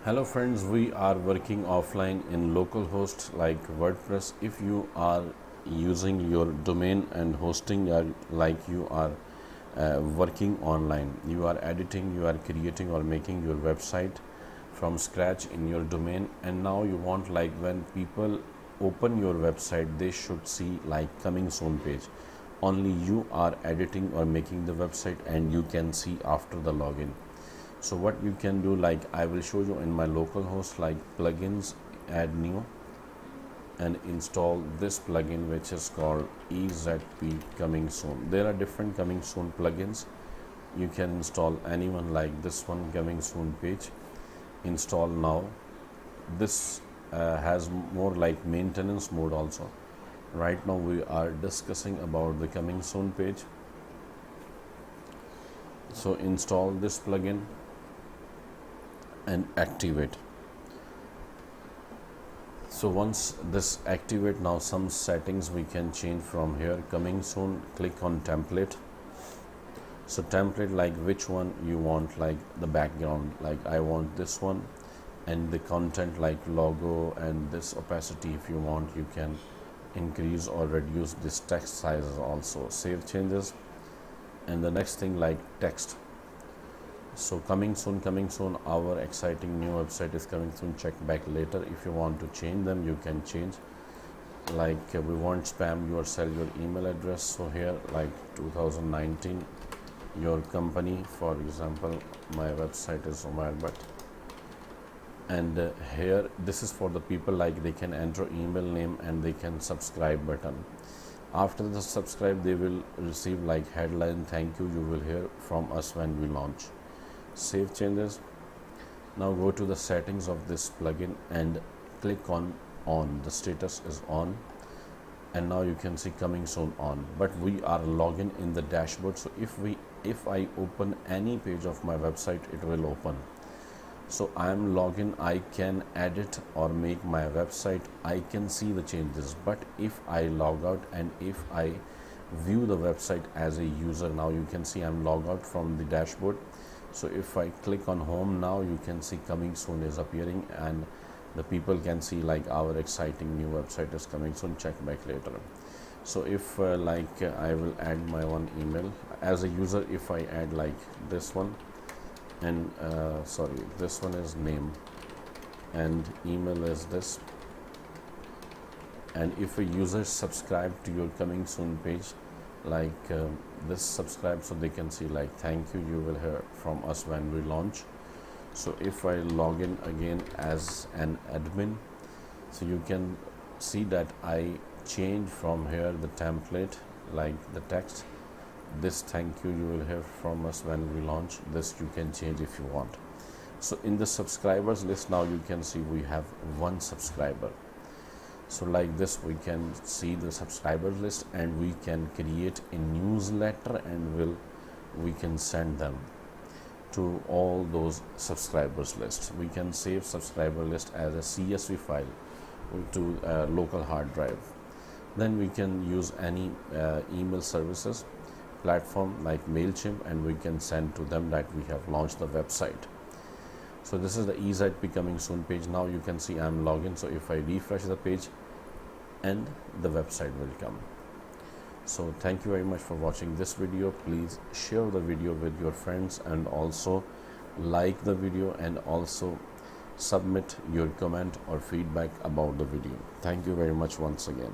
Hello friends, we are working offline in localhost like WordPress. If you are using your domain and hosting like you are working online, you are editing, you are creating or making your website from scratch in your domain, and now you want like when people open your website they should see like coming soon page. Only you are editing or making the website and you can see after the login. So what you can do, like I will show you in my local host, like plugins, add new and install this plugin which is called EZP coming soon. There are different coming soon plugins. You can install anyone like this one, coming soon page. Install now. This has more like maintenance mode also. Right now we are discussing about the coming soon page. So install this plugin and activate. So once this activate, now some settings we can change from here. Coming soon, click on template. So template, like which one you want, like the background, like I want this one, and the content like logo and this opacity. If you want, you can increase or reduce this text sizes also. Save changes. And the next thing, like text. So coming soon, our exciting new website is coming soon. Check back later. If you want to change them, you can change. Like we want spam yourself, your email address. So here like 2019, your company, for example, my website is Omar But, and here this is for the people, like they can enter email name and they can subscribe button. After the subscribe, they will receive like headline, thank you, you will hear from us when we launch. Save changes. Now go to the settings of this plugin and click on the status is on, and now you can see coming soon on, but we are logging in the dashboard. So if I open any page of my website, it will open. So I am logged, I can edit or make my website, I can see the changes. But if I log out and if I view the website as a user, now you can see I'm logged out from the dashboard. So if I click on home, now you can see coming soon is appearing and the people can see like our exciting new website is coming soon. Check back later. So if I will add my one email as a user. If I add like this one, and this one is name and email is this, and if a user subscribe to your coming soon page, like this subscribe, so they can see like thank you, you will hear from us when we launch. So if I log in again as an admin, so you can see that I change from here the template, like the text, this thank you, you will hear from us when we launch. This you can change if you want. So in the subscribers list, now you can see we have one subscriber. So like this we can see the subscribers list, and we can create a newsletter and we can send them to all those subscribers lists. We can save subscriber list as a CSV file to a local hard drive. Then we can use any email services platform like MailChimp, and we can send to them that we have launched the website. So this is the EZP coming soon page. Now you can see I'm logged in. So if I refresh the page, and the website will come. So thank you very much for watching this video. Please share the video with your friends, and also like the video, and also submit your comment or feedback about the video. Thank you very much once again.